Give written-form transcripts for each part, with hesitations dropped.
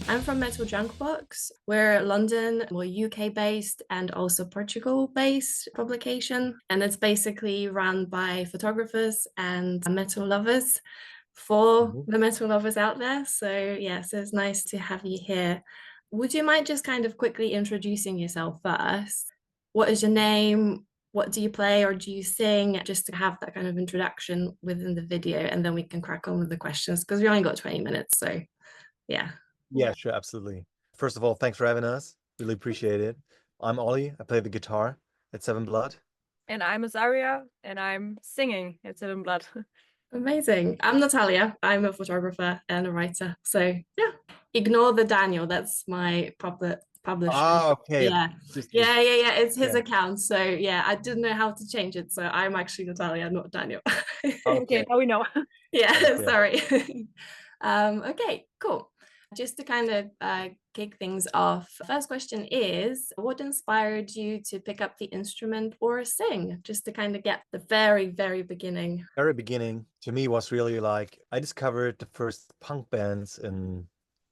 I'm from Metal Junkbox. We're London, we're UK based and also Portugal based publication. And it's basically run by photographers and metal lovers for Mhm. the metal lovers out there. So, yeah, so it's nice to have you here. Would you mind just kind of quickly introducing yourself first? What is your name? What do you play or do you sing? Just to have that kind of introduction within the video, and then we can crack on with the questions because we only got 20 minutes. So, yeah. Yeah, sure, absolutely. First of all, thanks for having us. Really appreciate it. I'm Ollie. I play the guitar at Seven Blood. And I'm Azaria, and I'm singing at Seven Blood. Amazing. I'm Natalia. I'm a photographer and a writer. So yeah, ignore the Daniel. That's my publisher. Ah, okay. Yeah. Just you. Yeah. It's his Yeah. account. So yeah, I didn't know how to change it. So I'm actually Natalia, not Daniel. Okay, Okay. now we know. Yeah, Okay. sorry. Okay, cool. Just to kind of kick things off, first question is, what inspired you to pick up the instrument or sing? Just to kind of get the very, very beginning. Very beginning to me was really like I discovered the first punk bands in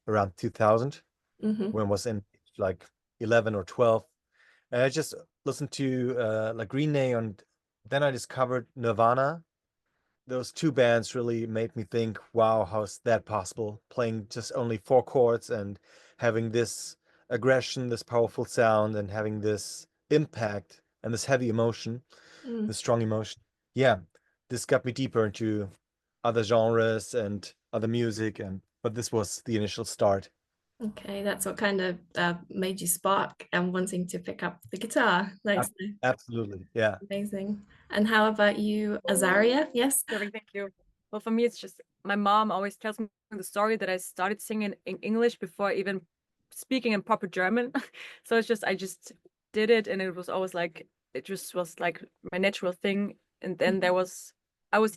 around 2000 Hmm. when I was in like 11 or 12. And I just listened to like Green Day, and then I discovered Nirvana. Those two bands really made me think, wow, how's that possible? Playing just only four chords and having this aggression, this powerful sound, and having this impact and this heavy emotion, Mm. this strong emotion. Yeah, this got me deeper into other genres and other music, and but this was the initial start. Okay, that's what kind of made you spark and wanting to pick up the guitar. Nice, Absolutely, yeah. amazing. And how about you, Azaria? Yes. Perfect, thank you. Well, for me, it's just my mom always tells me the story that I started singing in English before even speaking in proper German. So it's just I just did it, and it was always like it just was like my natural thing. And then I was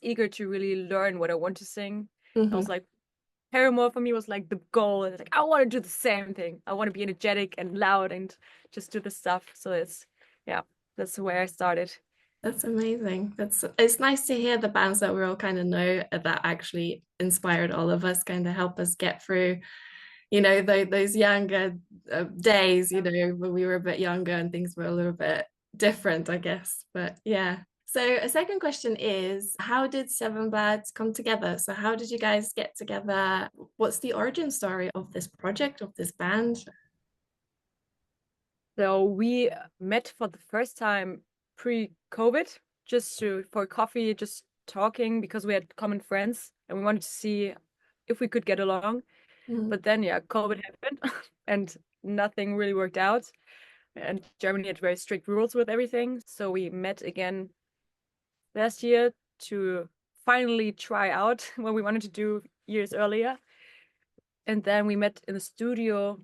eager to really learn what I want to sing. I Hmm. was like Paramore for me was like the goal. And it's like I want to do the same thing. I want to be energetic and loud and just do the stuff. So yeah, that's where I started. That's amazing. It's nice to hear the bands that we all kind of know that actually inspired all of us, kind of help us get through, those younger days, when we were a bit younger and things were a little bit different, I guess. But yeah. So a second question is, how did Seven Blads come together? So how did you guys get together? What's the origin story of this project, of this band? So we met for the first time pre-COVID, just for coffee, just talking because we had common friends and we wanted to see if we could get along. Mm. But then, yeah, COVID happened and nothing really worked out. And Germany had very strict rules with everything. So we met again last year to finally try out what we wanted to do years earlier. And then we met in the studio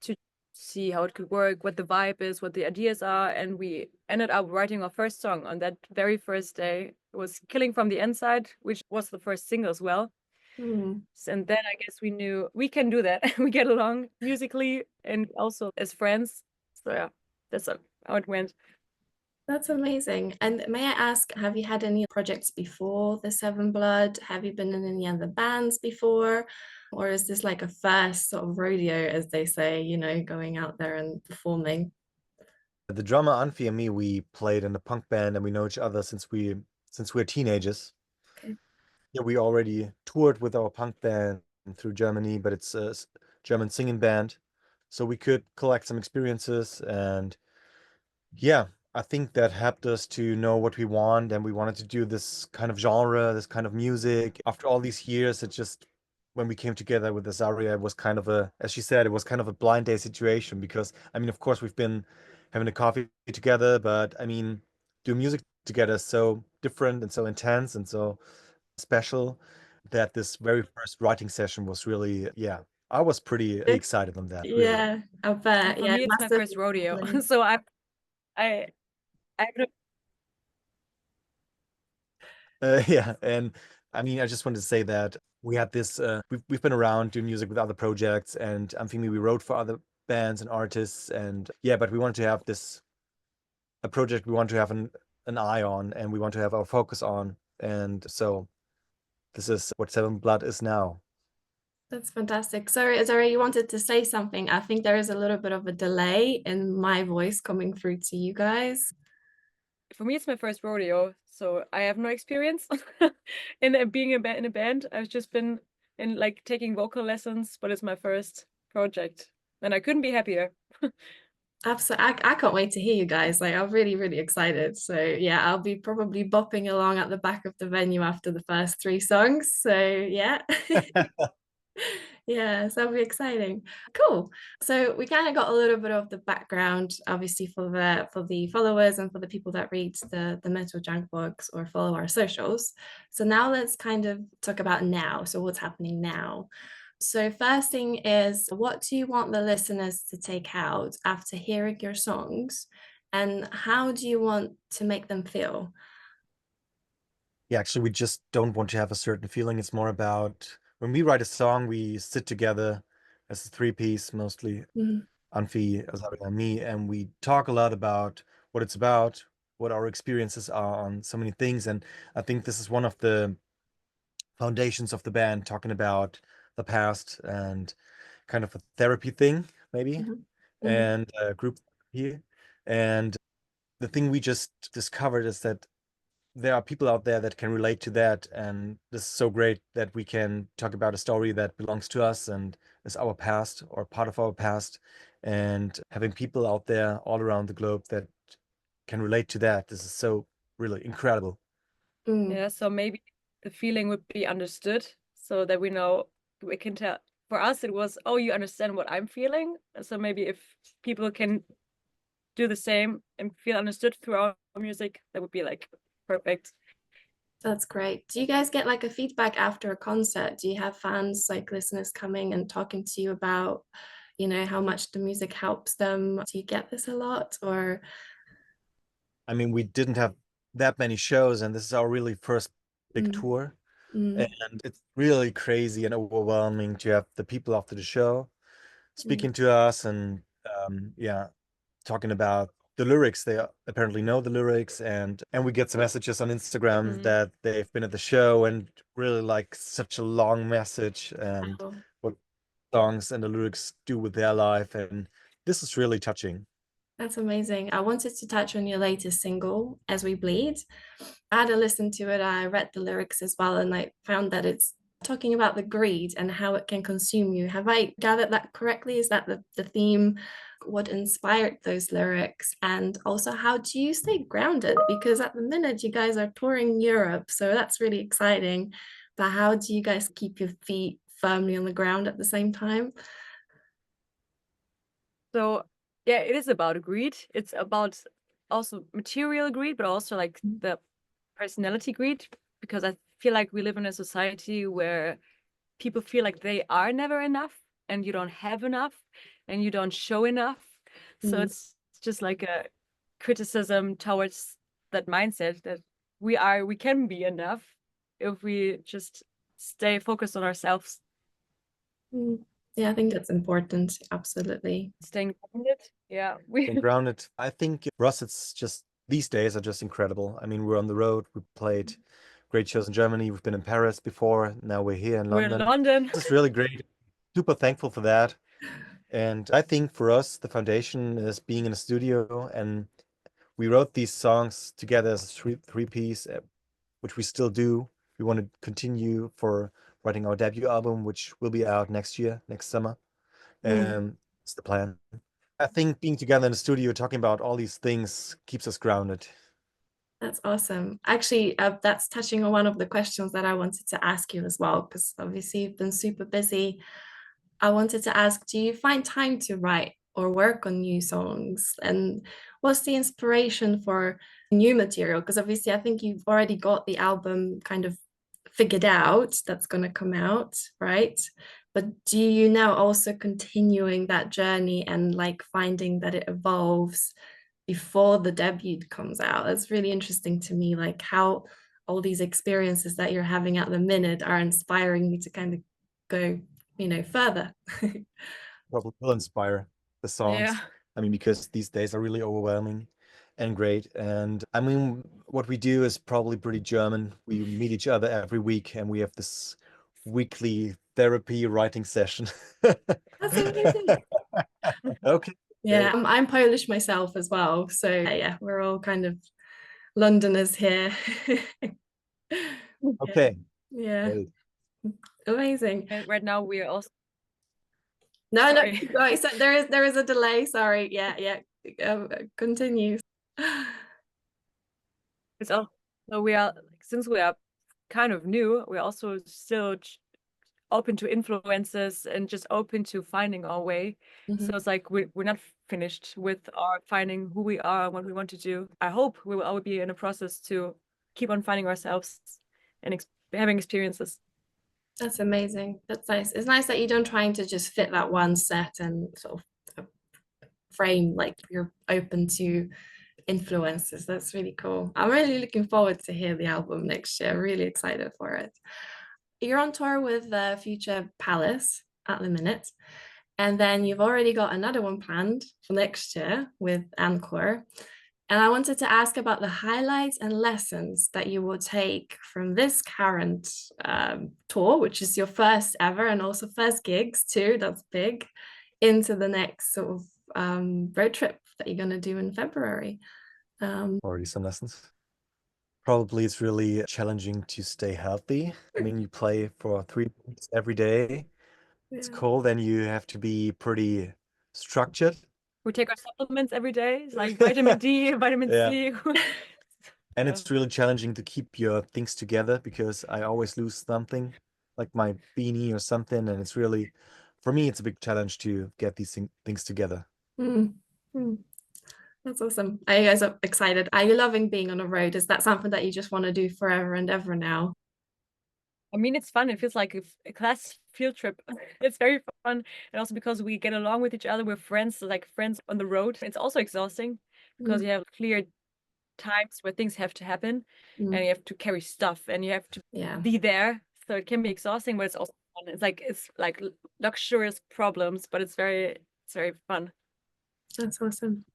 to see how it could work, what the vibe is, what the ideas are. And we ended up writing our first song on that very first day. It was Killing from the Inside, which was the first single as well. Mm. And then I guess we knew we can do that. We get along musically and also as friends. So yeah, that's how it went. That's amazing. And may I ask, have you had any projects before the Seven Blood? Have you been in any other bands before? Or is this like a first sort of rodeo, as they say, going out there and performing? The drummer Anfi and me, we played in a punk band, and we know each other since we're teenagers. Okay. Yeah, we already toured with our punk band through Germany, but it's a German singing band, so we could collect some experiences. And yeah, I think that helped us to know what we want, and we wanted to do this kind of genre, this kind of music. After all these years, it just when we came together with Azaria, it was kind of as she said, it was kind of a blind date situation because I mean, of course, we've been having a coffee together, but I mean, do music together is so different and so intense and so special that this very first writing session was really, yeah, I was pretty excited on that, really. Yeah, I And bet. for Yeah, me, it it's my must have first rodeo. been. So I, I have no Yeah, and I mean, I just wanted to say that we had this. We've been around doing music with other projects, and Amphimi we wrote for other bands and artists, and yeah, but we wanted to have this a project we want to have an eye on, and we want to have our focus on, and so this is what Seven Blood is now. That's fantastic. Sorry, Zara, you wanted to say something. I think there is a little bit of a delay in my voice coming through to you guys. For me, it's my first rodeo, so I have no experience in being in a band. I've just been in like taking vocal lessons, but it's my first project, and I couldn't be happier. Absolutely. I can't wait to hear you guys. Like, I'm really, really excited. So, yeah, I'll be probably bopping along at the back of the venue after the first three songs. So, yeah. Yeah, so that'll be exciting. Cool. So we kind of got a little bit of the background, obviously, for the followers and for the people that read the Metal Junkbox or follow our socials. So now let's kind of talk about now. So what's happening now? So first thing is, what do you want the listeners to take out after hearing your songs, and how do you want to make them feel? Yeah, actually, we just don't want to have a certain feeling. It's more about when we write a song, we sit together as a three-piece, mostly Mm, Anfi, Azaria, and me, and we talk a lot about what it's about, what our experiences are on so many things. And I think this is one of the foundations of the band, talking about the past and kind of a therapy thing, maybe, mhm, mhm, and group therapy. And the thing we just discovered is that there are people out there that can relate to that, and this is so great that we can talk about a story that belongs to us and is our past or part of our past, and having people out there all around the globe that can relate to that. This is so really incredible. mm. Yeah, so maybe the feeling would be understood, so that we know we can tell. For us, it was, oh, you understand what I'm feeling. So maybe if people can do the same and feel understood through our music, that would be like perfect. That's great. Do you guys get like a feedback after a concert? Do you have fans, like listeners coming and talking to you about, how much the music helps them? Do you get this a lot or? I mean, we didn't have that many shows, and this is our really first big Mm, tour. mm, And it's really crazy and overwhelming to have the people after the show mm, speaking to us and yeah, talking about the lyrics. They apparently know the lyrics, and we get some messages on Instagram Mm. that they've been at the show and really like such a long message and oh, what songs and the lyrics do with their life. And this is really touching. that's amazing. I wanted to touch on your latest single, As We Bleed. I had a listen to it. I read the lyrics as well, and I found that it's talking about the greed and how it can consume you. Have I gathered that correctly? Is that the theme? What inspired those lyrics? And also, how do you stay grounded? Because at the minute, you guys are touring Europe, so that's really exciting. But how do you guys keep your feet firmly on the ground at the same time? So yeah, it is about greed. It's about also material greed, but also like the personality greed, because I feel like we live in a society where people feel like they are never enough and you don't have enough and you don't show enough. So Mm, it's just like a criticism towards that mindset that we can be enough if we just stay focused on ourselves. mm. Yeah, I think that's important. Absolutely. Staying grounded. Yeah. We And grounded, I think for us, it's just these days are just incredible. I mean, we're on the road. We played great shows in Germany. We've been in Paris before. Now we're here in we're in London. London. This is really great. Super thankful for that. And I think for us, the foundation is being in a studio, and we wrote these songs together as a three piece, which we still do. We want to continue for writing our debut album, which will be out next year, next summer. Mm. It's the plan. I think being together in the studio talking about all these things keeps us grounded. That's awesome. Actually, that's touching on one of the questions that I wanted to ask you as well, because obviously you've been super busy. I wanted to ask, do you find time to write or work on new songs? And what's the inspiration for new material? Because obviously, I think you've already got the album kind of figured out that's going to come out, right? But do you now also continuing that journey and like finding that it evolves before the debut comes out? It's really interesting to me, like how all these experiences that you're having at the minute are inspiring you to kind of go, further. Probably will inspire the Yeah. songs. I mean, because these days are really overwhelming and great. And I mean, what we do is probably pretty German. We meet each other every week, and we have this weekly therapy writing session. That's amazing. Okay. Yeah, I'm Polish myself as well. So yeah, we're all kind of Londoners here. Okay. Yeah, Great. amazing. And right now we are also No, sorry. keep going. So there is a delay. Sorry. Yeah. Continue. It's all so we are since we are kind of new, we're also still open to influences and just open to finding our way. So it's like we're not finished with our finding who we are and what we want to do. I hope we will all be in a process to keep on finding ourselves and having experiences. That's amazing. That's nice. It's nice that you don't trying to just fit that one set and sort of frame, like you're open to influences. That's really cool. I'm really looking forward to hear the album next year. Really excited for it. You're on tour with Future Palace at the minute, and then you've already got another one planned for next year with Encore. And I wanted to ask about the highlights and lessons that you will take from this current tour, which is your first ever and also first gigs too. That's big, into the next sort of road trip that you're going to do in February. Already some lessons. Probably it's really challenging to stay healthy. I mean, you play for 3 weeks every day. It's Yeah. cold, and you have to be pretty structured. We take our supplements every day, it's like vitamin D, vitamin Yeah. C. And Yeah. it's really challenging to keep your things together because I always lose something, like my beanie or something. And it's really, for me, it's a big challenge to get these things together. Mm. Mm. That's awesome. Are you guys excited? Are you loving being on a road? Is that something that you just want to do forever and ever now? I mean, it's fun. It feels like a class field trip. It's very fun. And also because we get along with each other, we're friends, like friends on the road. It's also exhausting because Mm. you have clear times where things have to happen Mm. and you have to carry stuff and you have to Yeah. be there. So it can be exhausting, but it's also fun. It's like luxurious problems, but it's very fun. That's awesome.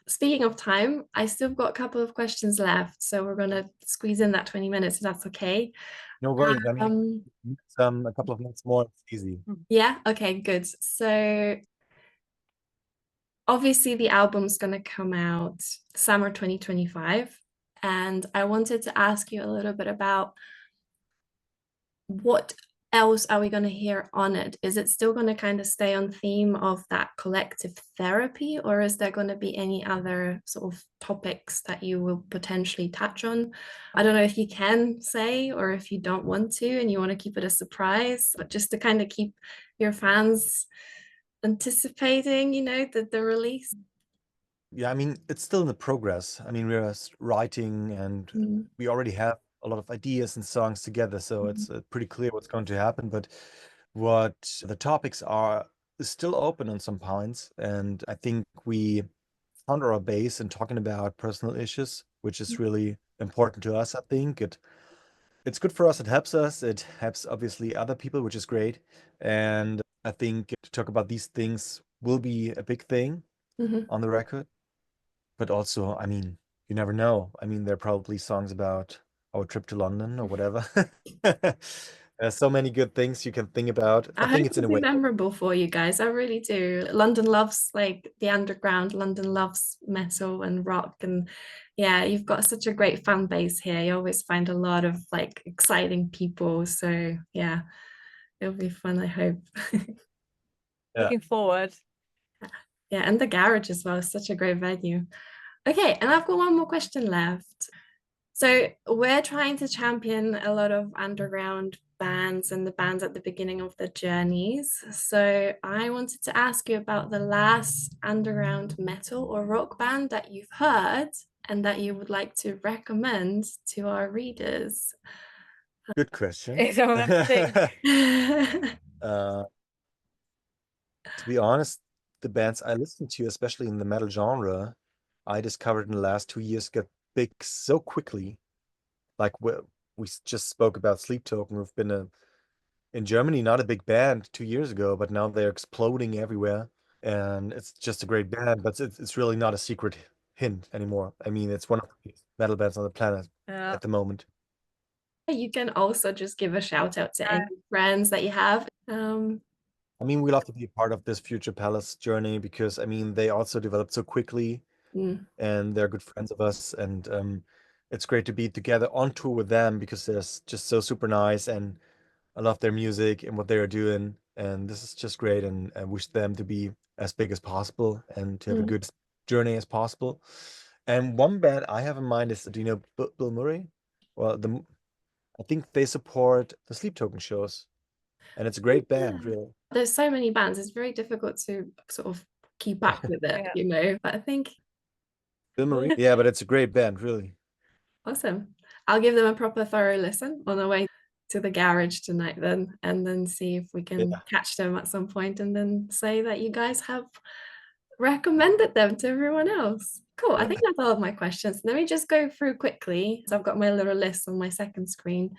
Speaking of time, I still got a couple of questions left, so we're gonna squeeze in that 20 minutes if that's okay. No worries. I mean, a couple of minutes more, it's easy. Yeah, okay, good. So obviously the album's gonna come out summer 2025, and I wanted to ask you a little bit about what else are we going to hear on it? Is it still going to kind of stay on theme of that collective therapy, or is there going to be any other sort of topics that you will potentially touch on? I don't know if you can say, or if you don't want to and you want to keep it a surprise, but just to kind of keep your fans anticipating, the release. Yeah, I mean, it's still in the progress. I mean, we're writing and we already have a lot of ideas and songs together, so it's pretty clear what's going to happen. But what the topics are is still open on some points. And I think we found our base in talking about personal issues, which is really important to us, I think. It's good for us, it helps us, it helps obviously other people, which is great. And I think to talk about these things will be a big thing on the record. But also, I mean, you never know. I mean, there are probably songs about our trip to London or whatever. There's so many good things you can think about. I I think hope it's in a it'll be way. memorable for you guys. I really do. London loves like the underground. London loves metal and rock, and yeah, you've got such a great fan base here. You always find a lot of like exciting people. So yeah, it'll be fun, I hope. Yeah. Looking forward. Yeah, and the garage as well. Such a great venue. Okay, and I've got one more question left. So we're trying to champion a lot of underground bands and the bands at the beginning of their journeys. So I wanted to ask you about the last underground metal or rock band that you've heard and that you would like to recommend to our readers. Good question. So I think To be honest, the bands I listen to, especially in the metal genre, I discovered in the last 2 years got big so quickly. Like we just spoke about Sleep Token, who've been in Germany, not a big band 2 years ago, but now they're exploding everywhere. And it's just a great band, but it's really not a secret hint anymore. I mean, it's one of the biggest metal bands on the planet at the moment. You can also just give a shout out to any friends that you have. I mean, we love to be part of this Future Palace journey because, I mean, they also developed so quickly and they're good friends of us. And it's great to be together on tour with them because they're just so super nice. And I love their music and what they are doing. And this is just great. And I wish them to be as big as possible and to have a good journey as possible. And one band I have in mind is, do you know Bill Murray? Well, I think they support the Sleep Token shows. And it's a great band, really. There's so many bands, it's very difficult to sort of keep up with it, you know, but I think Bill Murray, yeah, but it's a great band, really. Awesome. I'll give them a proper thorough listen on the way to the garage tonight then, and then see if we can catch them at some point and then say that you guys have recommended them to everyone else. Cool. I think that's all of my questions. Let me just go through quickly. So I've got my little list on my second screen.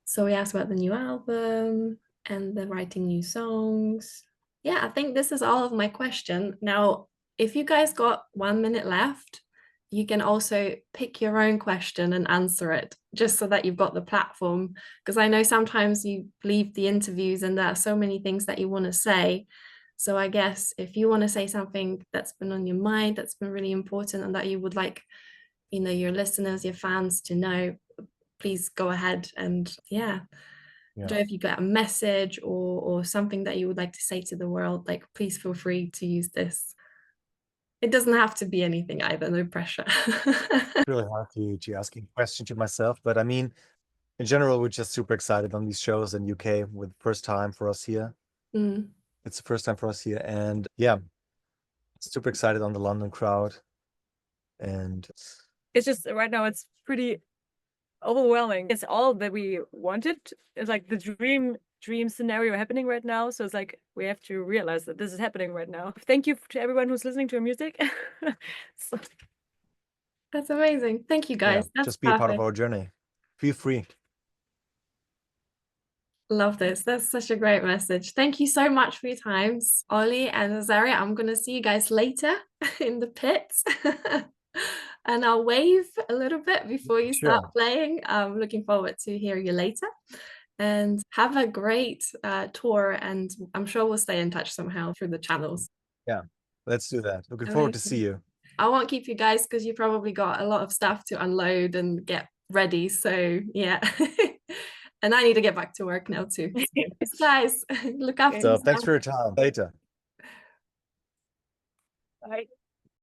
So we asked about the new album and the writing new songs. Yeah, I think this is all of my question. Now, if you guys got 1 minute left, you can also pick your own question and answer it, just so that you've got the platform. Because I know sometimes you leave the interviews and there are so many things that you want to say. So I guess if you want to say something that's been on your mind, that's been really important, and that you would like, you know, your listeners, your fans to know, please go ahead. And I don't know if you got a message or something that you would like to say to the world, like, please feel free to use this. It doesn't have to be anything either, no pressure. Really hard to ask a question to myself, but I mean, in general, we're just super excited on these shows in UK with first time for us here. It's the first time for us here, and yeah, super excited on the London crowd. And it's just right now it's pretty overwhelming. It's all that we wanted. It's like the dream scenario happening right now. So it's like we have to realize that this is happening right now. Thank you to everyone who's listening to our music. That's amazing. Thank you, guys. That's just be a part of our journey. Feel free. Love this. That's such a great message. Thank you so much for your times, Ollie and Azaria. I'm going to see you guys later in the pits. And I'll wave a little bit before you start playing. I'm looking forward to hear you later. And have a great tour. And I'm sure we'll stay in touch somehow through the channels. Yeah, let's do that. Looking forward to see you. I won't keep you guys because you probably got a lot of stuff to unload and get ready. So yeah. And I need to get back to work now too. So, guys, look after yourself. Thanks for your time. Later. Bye.